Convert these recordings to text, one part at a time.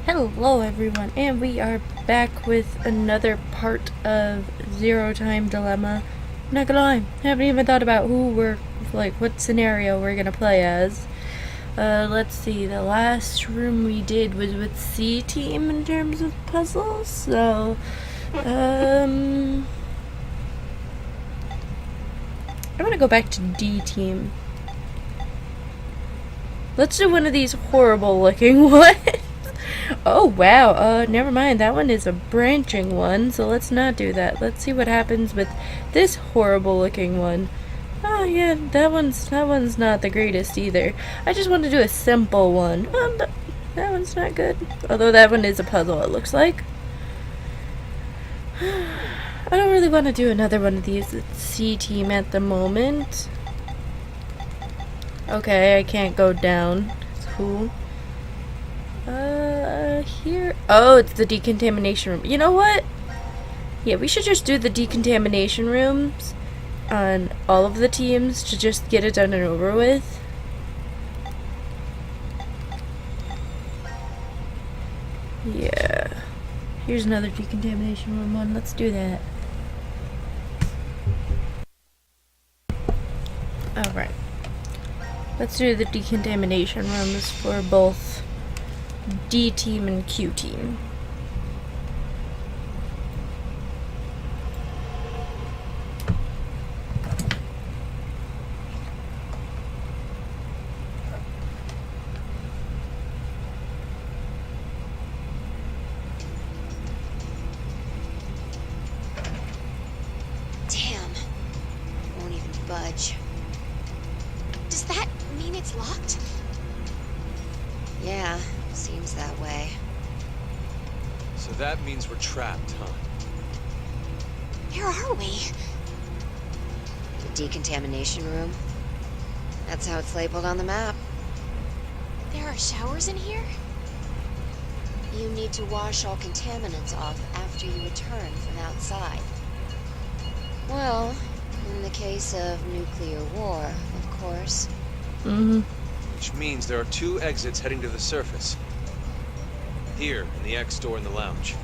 Hello everyone, and we are back with another part of Zero Time Dilemma. I'm not gonna lie, I haven't even thought about what scenario we're gonna play as. Let's see, the last room we did was with C Team in terms of puzzles, so, I'm gonna go back to D Team. Let's do one of these horrible looking ones. Oh wow, never mind, that one is a branching one, so let's not do that. Let's see what happens with this horrible looking one. Oh yeah, that one's not the greatest either. I just want to do a simple one. But that one's not good. Although that one is a puzzle, it looks like. I don't really want to do another one of these at C Team at the moment. Okay, I can't go down. Cool. Here. Oh, it's the decontamination room. You know what? Yeah, we should just do the decontamination rooms on all of the teams to just get it done and over with. Yeah. Here's another decontamination room one. Let's do that. Alright. Let's do the decontamination rooms for both D team and Q team. Damn. Won't even budge. Does that mean it's locked? Yeah, seems that way. So that means we're trapped, huh? Where are we? The decontamination room. That's how it's labeled on the map. There are showers in here? You need to wash all contaminants off after you return from outside. Well, in the case of nuclear war, of course. Which means there are two exits heading to the surface. Here, in the X door in the lounge.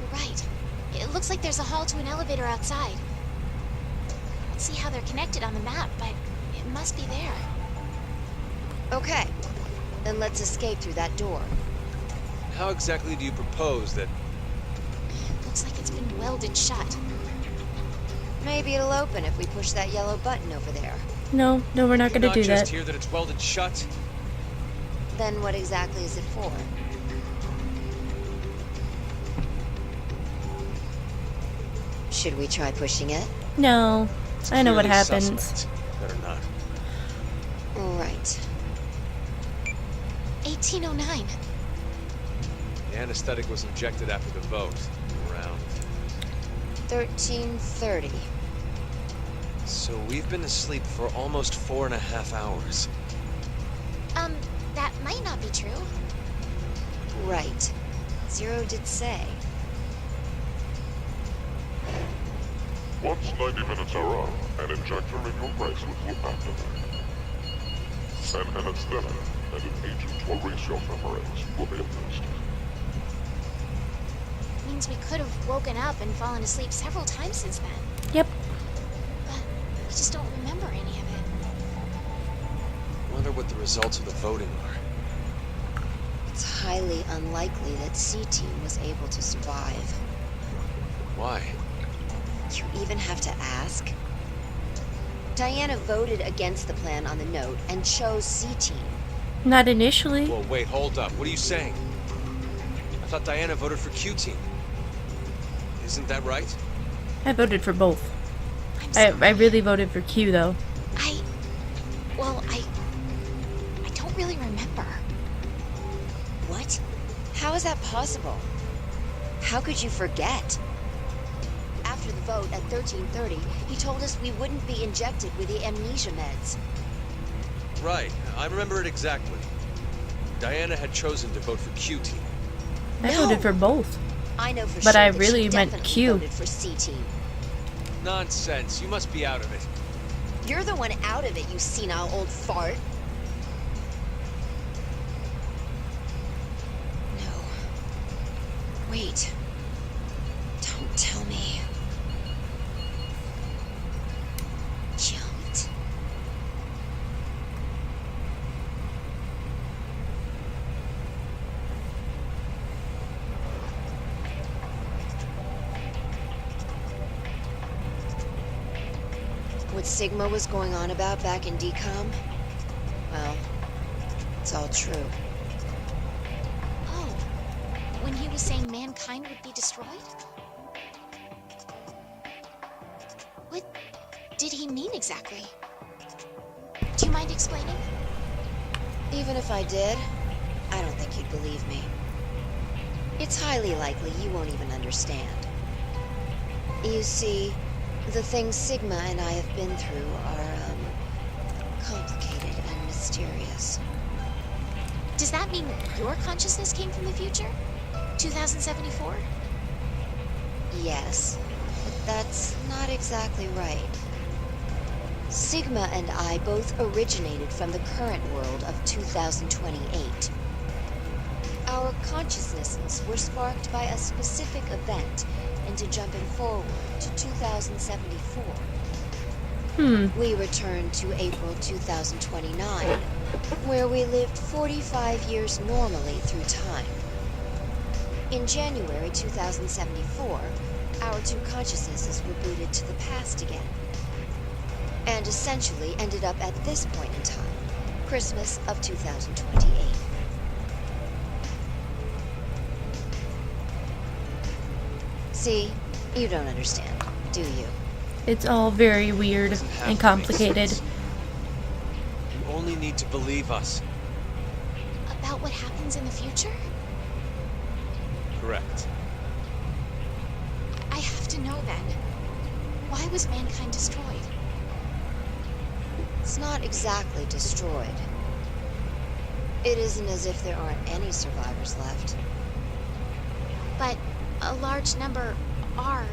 You're right. It looks like there's a hall to an elevator outside. I don't see how they're connected on the map, but it must be there. Okay. Then let's escape through that door. How exactly do you propose that... Looks like it's been welded shut. Maybe it'll open if we push that yellow button over there. No, we're not gonna do that. Did you not just hear that it's welded shut? Then what exactly is it for? Should we try pushing it? No, It's I know what clearly happens. suspect. Better not. All right. 1809. The anesthetic was injected after the vote. Around... 1330. So we've been asleep for almost 4.5 hours. That might not be true. Right. Zero did say. Once 90 minutes are up, an injector in your bracelet will activate. An anesthetic and an agent to erase your memories will be administered. Means we could have woken up and fallen asleep several times since then. Yep. But we just don't remember any of it. Wonder what the results of the voting are. It's highly unlikely that C-Team was able to survive. Why? You even have to ask? Diana voted against the plan on the note and chose C-Team. Not initially. Whoa, wait, hold up. What are you saying? I thought Diana voted for Q Team. Isn't that right? I voted for both. I'm I really voted for Q though. I don't really remember. What? How is that possible? How could you forget? After the vote at 1330, he told us we wouldn't be injected with the amnesia meds. Right, I remember it exactly. Diana had chosen to vote for Q Team. I voted for both. I know for But sure I that really she meant definitely Q. voted for C-Team. Nonsense, you must be out of it. You're the one out of it, you senile old fart. Sigma was going on about back in Decom? Well, it's all true. Oh, when he was saying mankind would be destroyed? What did he mean exactly? Do you mind explaining? Even if I did, I don't think you'd believe me. It's highly likely you won't even understand. You see, the things Sigma and I have been through are, complicated and mysterious. Does that mean your consciousness came from the future? 2074? Yes, but that's not exactly right. Sigma and I both originated from the current world of 2028. Our consciousnesses were sparked by a specific event into jumping forward to 2074. We returned to April 2029, where we lived 45 years normally through time. In January 2074, our two consciousnesses were booted to the past again, and essentially ended up at this point in time, Christmas of 2028. See, you don't understand, do you? It's all very weird Doesn't have and to make complicated. sense. You only need to believe us. About what happens in the future? Correct. I have to know then. Why was mankind destroyed? It's not exactly destroyed. It isn't as if there aren't any survivors left. But a large number are.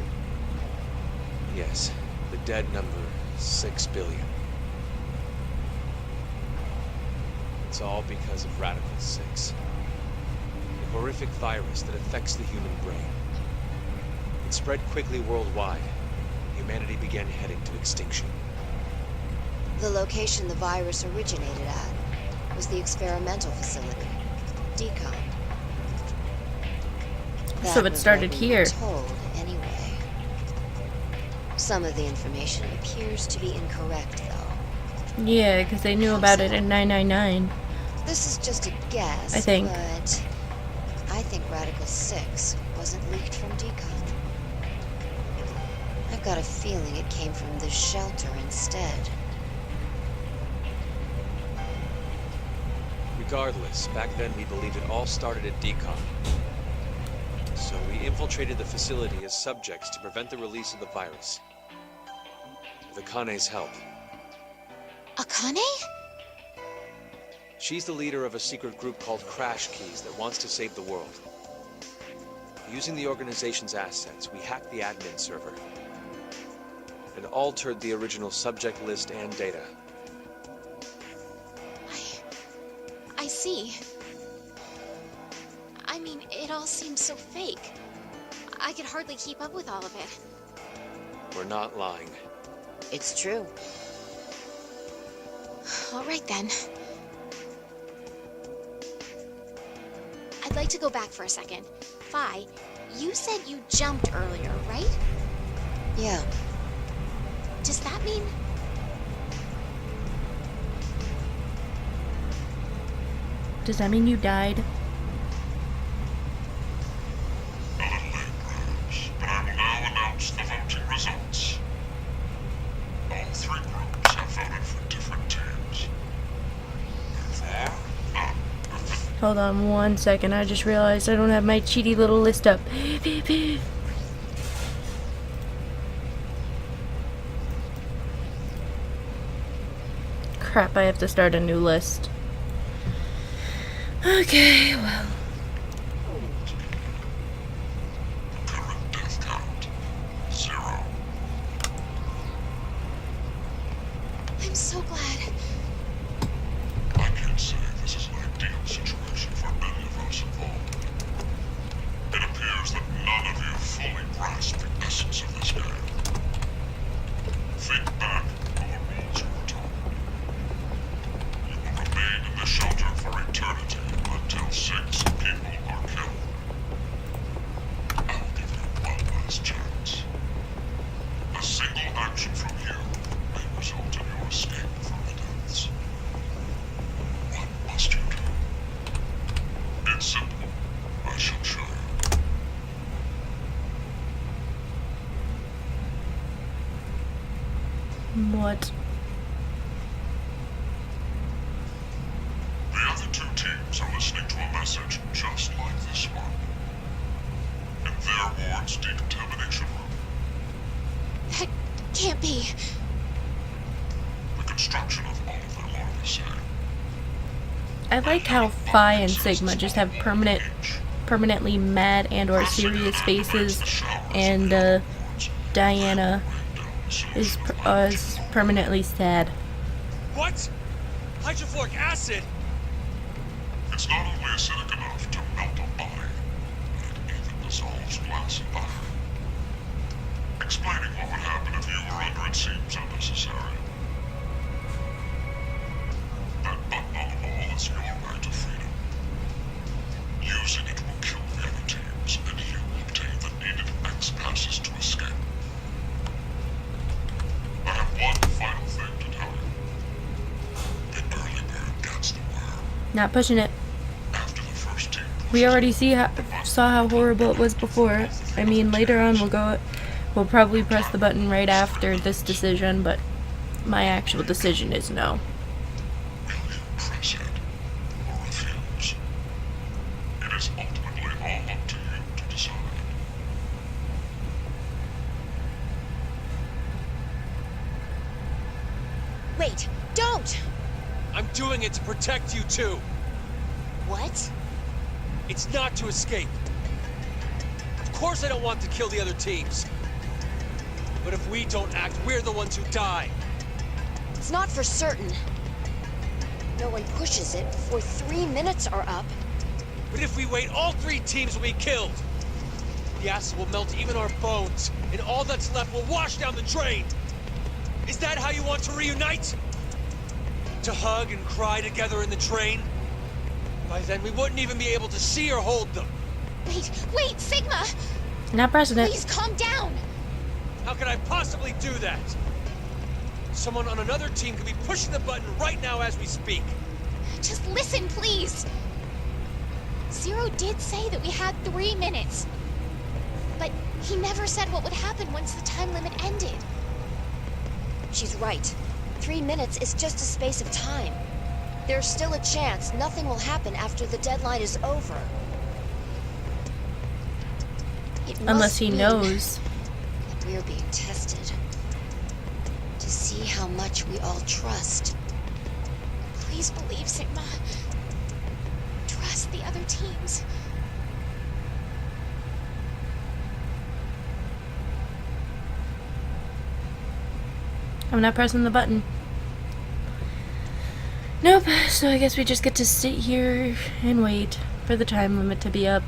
Yes, the dead number 6 billion. It's all because of Radical 6. A horrific virus that affects the human brain. It spread quickly worldwide. Humanity began heading to extinction. The location the virus originated at was the experimental facility, Decon. So it started That was what we here. were told, anyway. Some of the information appears to be incorrect, though. Yeah, because they knew about it in 999. This is just a guess, I think. but I think Radical 6 wasn't leaked from Decon. I've got a feeling it came from this shelter instead. Regardless, back then we believed it all started at Decon. So we infiltrated the facility as subjects to prevent the release of the virus. With Akane's help. Akane? She's the leader of a secret group called Crash Keys that wants to save the world. Using the organization's assets, we hacked the admin server and altered the original subject list and data. I see. I mean, it all seems so fake. I could hardly keep up with all of it. We're not lying. It's true. All right then. I'd like to go back for a second. Phi, you said you jumped earlier, right? Yeah. Does that mean... Does that mean you died? A little late, perhaps, but I will now announce the voting results. All three groups have voted for different teams. Therefore, none of the Hold on 1 second. I just realized I don't have my cheaty little list up. Crap, I have to start a new list. Okay, well. current death count, 0. I'm so glad. I can't say this is an ideal situation for any of us involved. It appears that none of you fully grasp the essence of this game. Think back to the rules you were taught. You will remain in the shelter for eternity until 6 What? The other two teams are listening to a message just like this one. In their ward's decontamination room. That can't be. The construction of all of them are the same. I like how Phi and Sigma just have permanently mad and or serious faces, and Diana is permanently sad. What? Hydrofluoric acid? It's not only acidic enough to melt a body, but it even dissolves glass and butter. Explaining what would happen if you were under it seems unnecessary. That button on the wall is your right to freedom. Using it will kill the other teams, and you will obtain the needed X passes to escape. I have one final thing to tell you. The early bird gets the worm. Not pushing it. After the first team We already saw how horrible it was before. I mean, later on we'll probably press the button right after this decision, but my actual decision is no. will you press it or refuse? It is ultimately all up to you to decide. Wait, don't! I'm doing it to protect you too. What? It's not to escape. Of course I don't want to kill the other teams. But if we don't act, we're the ones who die. It's not for certain. No one pushes it before 3 minutes are up. But if we wait, all 3 teams will be killed. The acid will melt even our bones, and all that's left will wash down the drain. Is that how you want to reunite? To hug and cry together in the train? By then, we wouldn't even be able to see or hold them. Wait, Sigma! Not pressing it. Please calm down! How could I possibly do that? Someone on another team could be pushing the button right now as we speak. Just listen, please! Zero did say that we had 3 minutes. But he never said what would happen once the time limit ended. She's right. 3 minutes is just a space of time. There's still a chance nothing will happen after the deadline is over. It Unless must he mean knows. that we're being tested. To see how much we all trust. Please believe, Sigma. Trust the other teams. I'm not pressing the button. Nope, so I guess we just get to sit here and wait for the time limit to be up.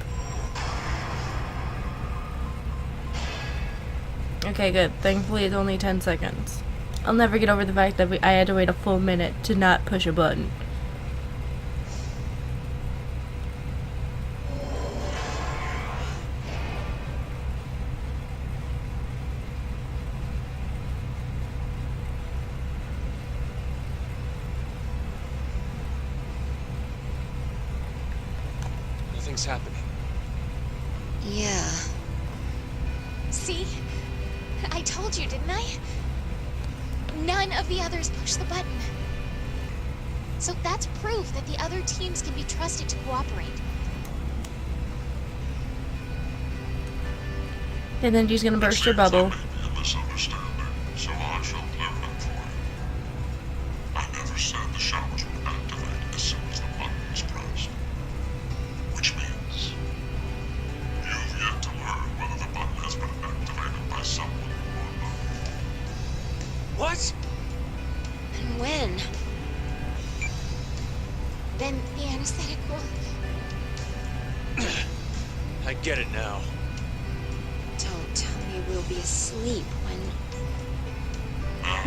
Okay, good. Thankfully it's only 10 seconds. I'll never get over the fact that I had to wait a full minute to not push a button. Nothing's happening. Yeah. See? I told you, didn't I? None of the others pushed the button. So that's proof that the other teams can be trusted to cooperate. And then she's gonna burst her bubble. There may be a misunderstanding, so I shall clear it up for you. I never said the showers would activate as soon as the button was pressed. Which means you've yet to learn whether the button has been activated by someone or not. What? And when? Then the anesthetic will... I get it now. Don't tell me we'll be asleep when...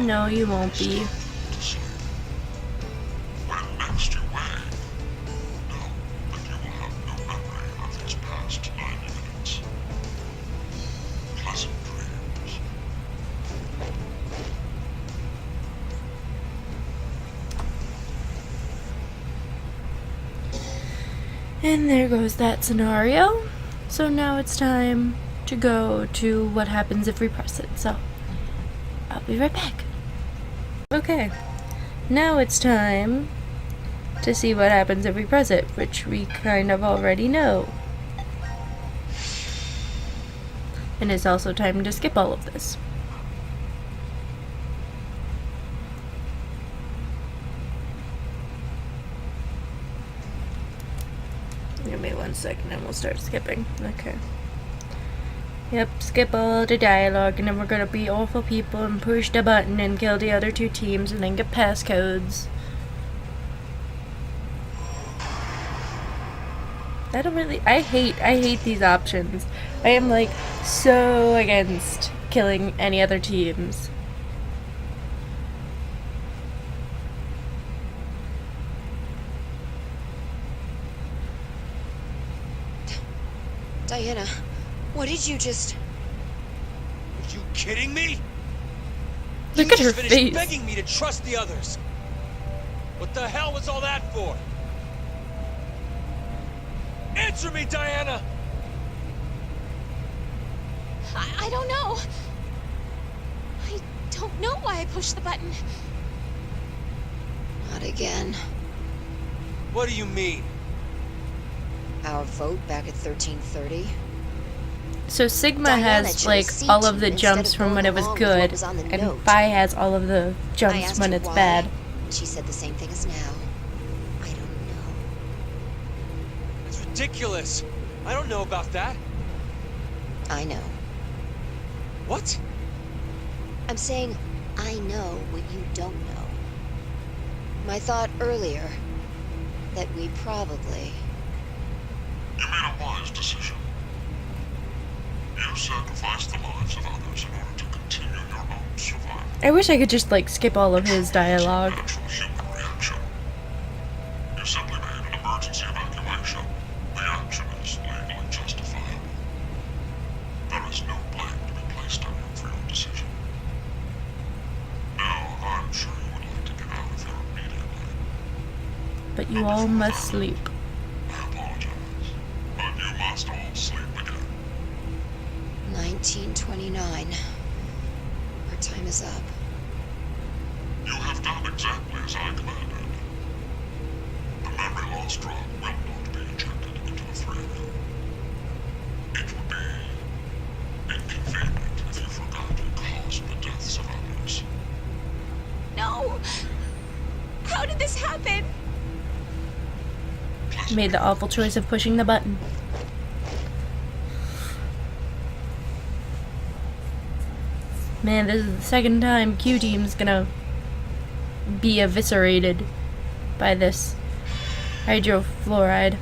No, you won't be. To sleep. When next you wake, know that you will have no memory of these past 90 minutes. Pleasant dreams. And there goes that scenario. So now it's time to go to what happens if we press it. So, I'll be right back. Okay. Now it's time to see what happens if we press it, which we kind of already know. And it's also time to skip all of this. Give me 1 second and we'll start skipping. Okay. Yep, skip all the dialogue and then we're gonna be awful people and push the button and kill the other 2 teams and then get passcodes. I hate these options. I am like so against killing any other teams. Diana, what did you just... Are you kidding me? Look You at her just finished face. begging me to trust the others. What the hell was all that for? Answer me, Diana! I don't know. I don't know why I pushed the button. Not again. What do you mean? Our vote back at 1330? So Sigma Diana has chose like C all of team the instead jumps of from when going it was along with what good, was on the and note. Phi has all of the I jumps asked when her it's why, bad. and she said the same thing as now. I don't know. It's ridiculous. I don't know about that. I know. What? I'm saying I know what you don't know. My thought earlier that we probably... You made a wise decision. You sacrificed the lives of others in order to continue your own survival. I wish I could just like skip all of his It's a dialogue. natural human reaction. You simply made an emergency evacuation. The action is legally justifiable. There is no blame to be placed on you for your decision. Now, I'm sure you would like to get out of here immediately. But you all must sleep. I apologize, but you must all sleep again. 1929. Our time is up. You have done exactly as I commanded. The memory loss drug will not be injected into the three of you. It would be inconvenient if you forgot you caused the deaths of others. No! How did this happen? Made the awful choice of pushing the button. Man, this is the second time Q Team's gonna be eviscerated by this hydrofluoride.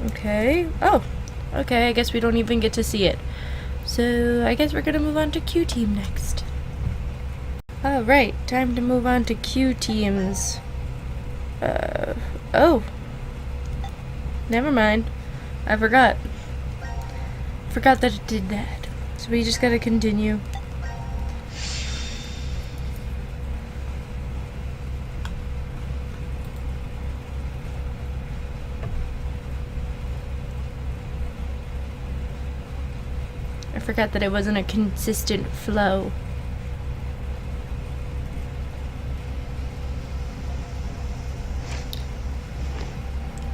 Okay. Oh. Okay, I guess we don't even get to see it. So, I guess we're gonna move on to Q Team next. Alright, time to move on to Q Team's... oh. Never mind. I forgot. Forgot that it did that. So we just gotta continue. I forgot that it wasn't a consistent flow.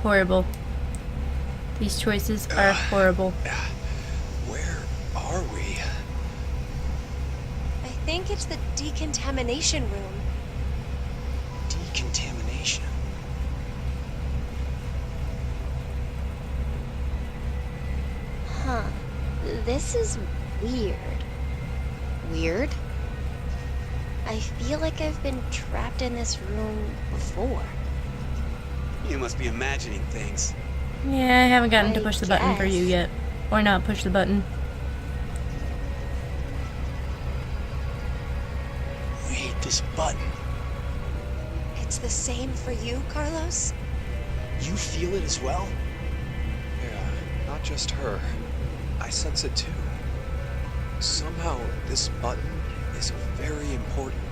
Horrible. These choices are horrible. Where are we? I think it's the decontamination room. Decontamination. Huh. This is weird. Weird? I feel like I've been trapped in this room before. You must be imagining things. Yeah, I haven't gotten to I push the button for you guess. yet. Or not push the button. I hate this button. It's the same for you, Carlos? You feel it as well? Yeah, not just her. I sense it too. Somehow, this button is very important.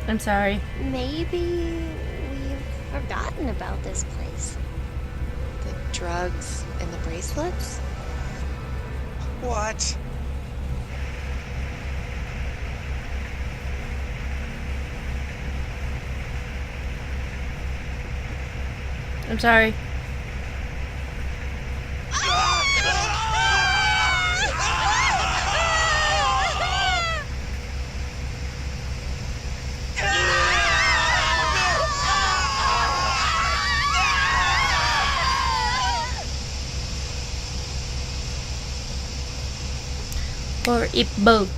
I'm sorry. Maybe we've forgotten about this place. The drugs and the bracelets? What? I'm sorry. Or eat both.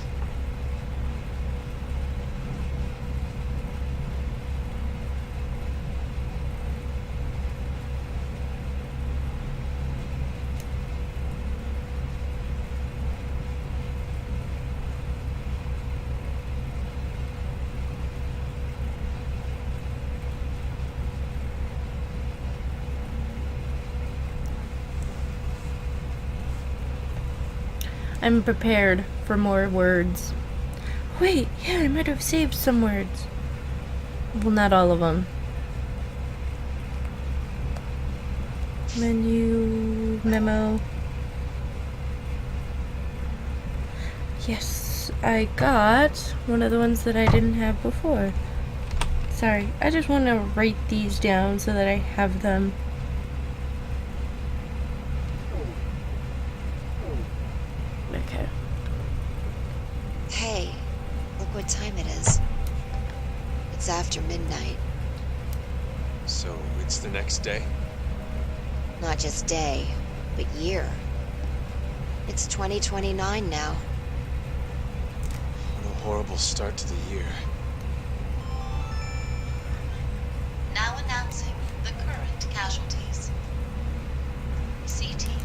I'm prepared for more words. Wait, yeah, I might have saved some words. Well, not all of them. Menu, memo. Yes, I got one of the ones that I didn't have before. Sorry, I just want to write these down so that I have them. Okay. Hey, look what time it is. It's after midnight. So, it's the next day? Not just day, but year. It's 2029 now. What a horrible start to the year. Now announcing the current casualties. C-Team,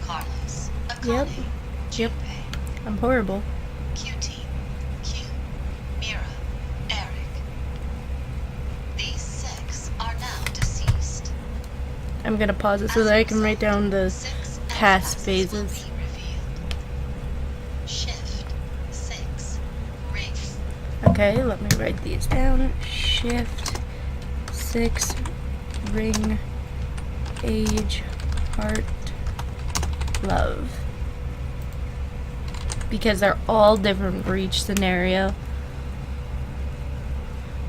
Carlos, Yep. Akane, Yep. Junpei. I'm horrible. Q-Team, Q, Mira, Eric. These 6 are now deceased. I'm gonna pause it so As that a I can write result, down the 6 past NFSs phases. will be revealed. Shift 6 ring. Okay, let me write these down. Shift 6 ring age heart love. Because they're all different for each scenario.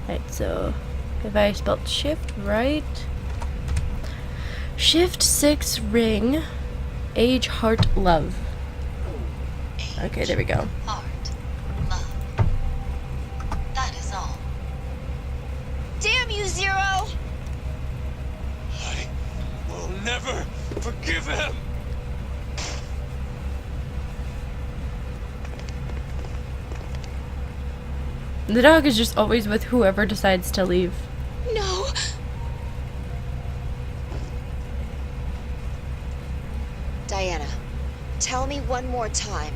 Right, so if I spelled shift right. Shift 6 ring age heart love. Okay, there we go. Heart, love. That is all. Damn you, Zero! I will never forgive him! The dog is just always with whoever decides to leave. No! Diana, tell me one more time.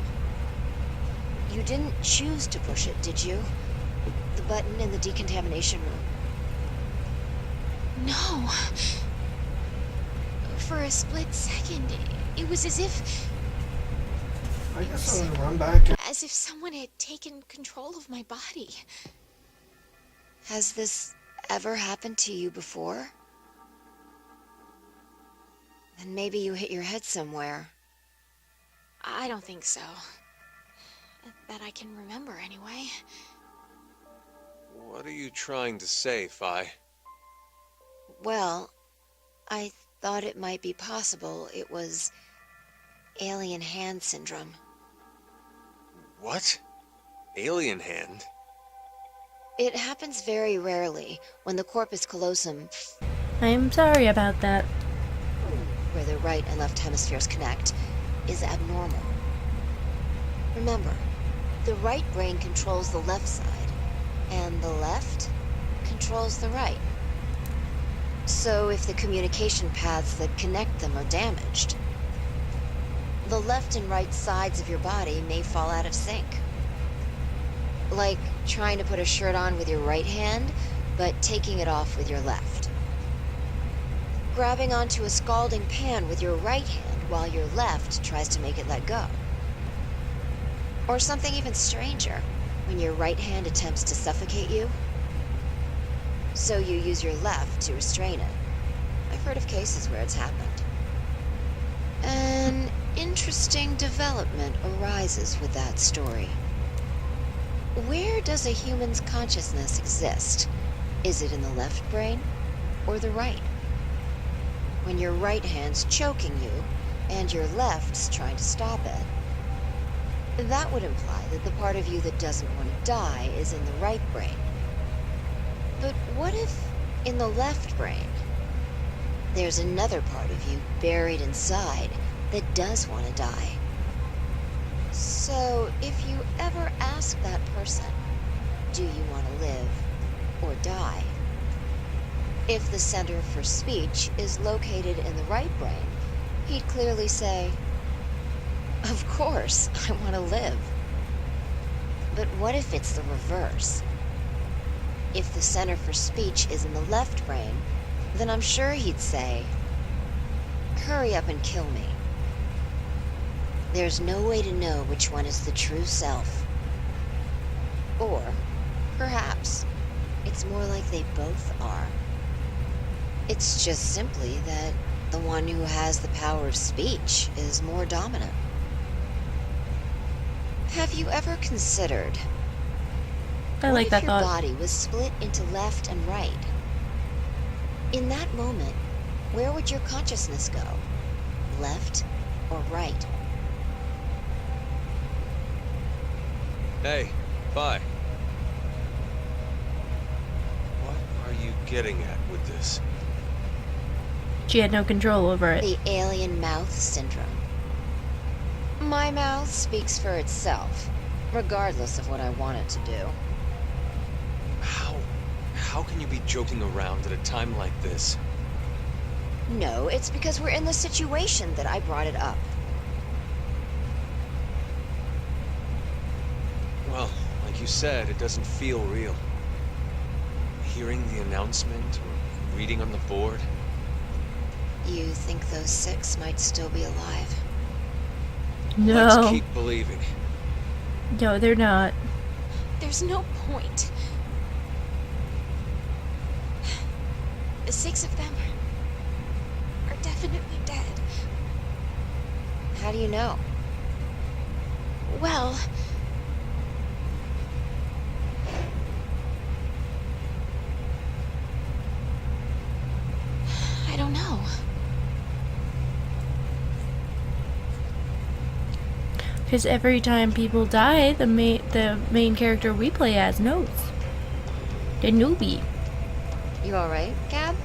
You didn't choose to push it, did you? The button in the decontamination room. No. For a split second, it was as if I guess I'm gonna run back. as if someone had taken control of my body. Has this ever happened to you before? Then maybe you hit your head somewhere. I don't think so. That I can remember, anyway. What are you trying to say, Phi? Well, I thought it might be possible it was alien hand syndrome. What? Alien hand? It happens very rarely when the corpus callosum, I'm sorry about that. where the right and left hemispheres connect, is abnormal. Remember, the right brain controls the left side, and the left controls the right. So if the communication paths that connect them are damaged, the left and right sides of your body may fall out of sync. Like trying to put a shirt on with your right hand, but taking it off with your left. Grabbing onto a scalding pan with your right hand while your left tries to make it let go. Or something even stranger, when your right hand attempts to suffocate you. So you use your left to restrain it. I've heard of cases where it's happened. An interesting development arises with that story. Where does a human's consciousness exist? Is it in the left brain or the right? when your right hand's choking you, and your left's trying to stop it. That would imply that the part of you that doesn't want to die is in the right brain. But what if, in the left brain, there's another part of you buried inside that does want to die? So, if you ever ask that person, do you want to live or die? If the center for speech is located in the right brain, he'd clearly say, of course, I want to live. But what if it's the reverse? If the center for speech is in the left brain, then I'm sure he'd say, hurry up and kill me. There's no way to know which one is the true self. Or, perhaps, it's more like they both are. It's just simply that the one who has the power of speech is more dominant. Have you ever considered, I like that what if your thought. body was split into left and right? In that moment, where would your consciousness go? Left or right? Hey, Phi. What are you getting at with this? She had no control over it. The alien mouth syndrome. My mouth speaks for itself, regardless of what I want it to do. How can you be joking around at a time like this? No, it's because we're in the situation that I brought it up. Well, like you said, it doesn't feel real. Hearing the announcement or reading on the board. You think those 6 might still be alive? Let's No. keep believing. No, they're not. There's no point. The 6 of them are definitely dead. How do you know? Well, I don't know. Because every time people die, the main character we play as knows. The newbie. You alright, Cab?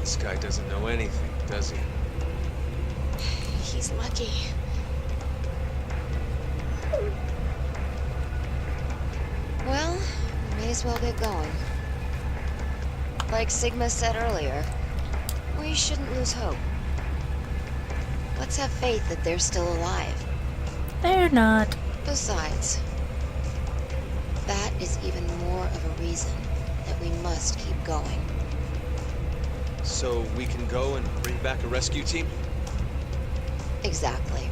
This guy doesn't know anything, does he? He's lucky. Well, we may as well get going. Like Sigma said earlier, we shouldn't lose hope. Let's have faith that they're still alive. They're not. Besides, that is even more of a reason that we must keep going. So we can go and bring back a rescue team? Exactly.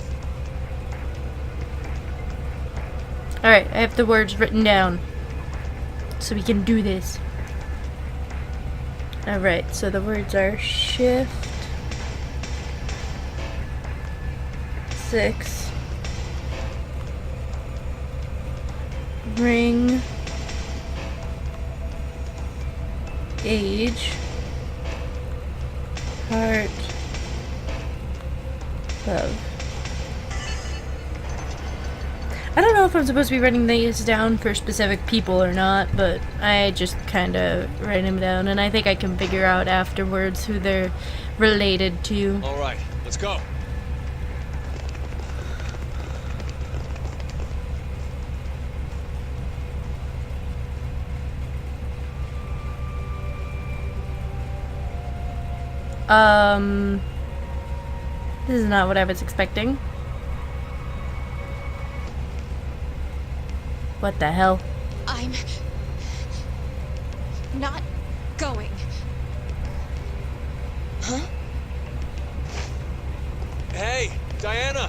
Alright, I have the words written down. So we can do this. Alright, so the words are shift 6 ring age heart love. I don't know if I'm supposed to be writing these down for specific people or not, but I just kind of write them down, and I think I can figure out afterwards who they're related to. All right, let's go. This is not what I was expecting. What the hell? I'm not going. Huh? Hey, Diana!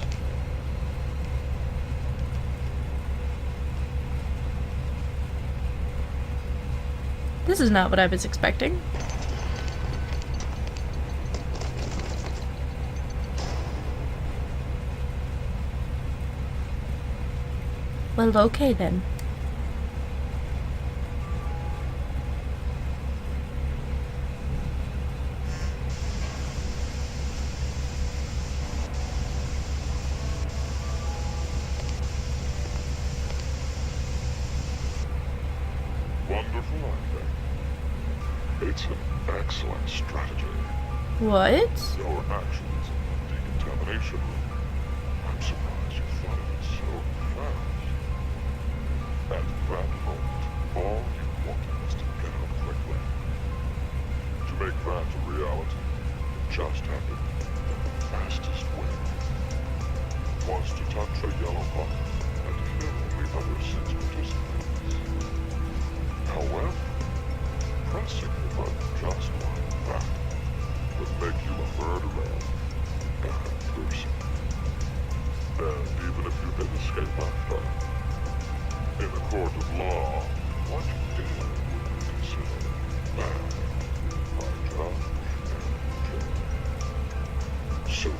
This is not what I was expecting. Well, okay then. politely. It's an excellent strategy. What? Your actions in the decontamination room. I'm surprised you thought of it so fast. At that moment, all you wanted was to get out quickly. To make that a reality, it just happened the fastest way. Was to touch a yellow button and kill the other 6 participants. However, pressing the button just like that would make you a murderer, bad person. And even if you did escape after, in a court of law, what you did would be considered bad by judge and jury. So you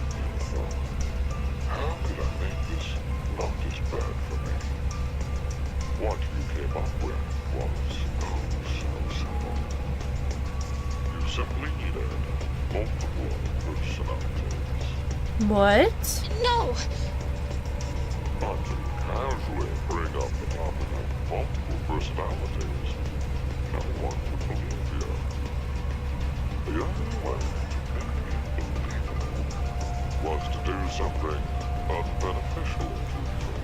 thought, how could I make this not as bad for me? What you came up with was so simple. You simply needed multiple personalities. What? No! Not to casually bring up the topic of multiple personalities. No one would believe you. The only way to make you believable was to do something unbeneficial to you.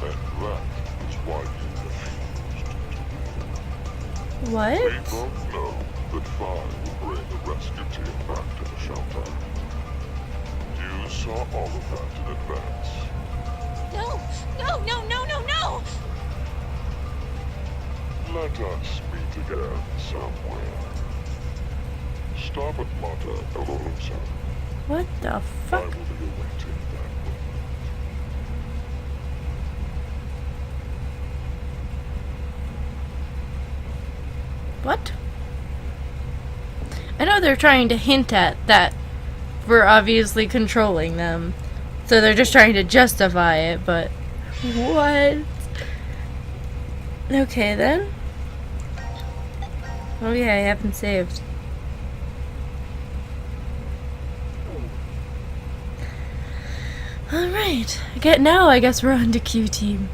And that is why you refused to do it. What? We both know that Phi will bring the rescue team back to the shelter. You saw all of that in advance. No! No, no, no, no, no! Let us meet again somewhere. Stop at Mata Dolorosa. What the I fuck? will be awaiting that moment. What? I know they're trying to hint at that we're obviously controlling them. So they're just trying to justify it, but what? Okay then. Oh yeah, I haven't saved. Alright. Now I guess we're on to Q team.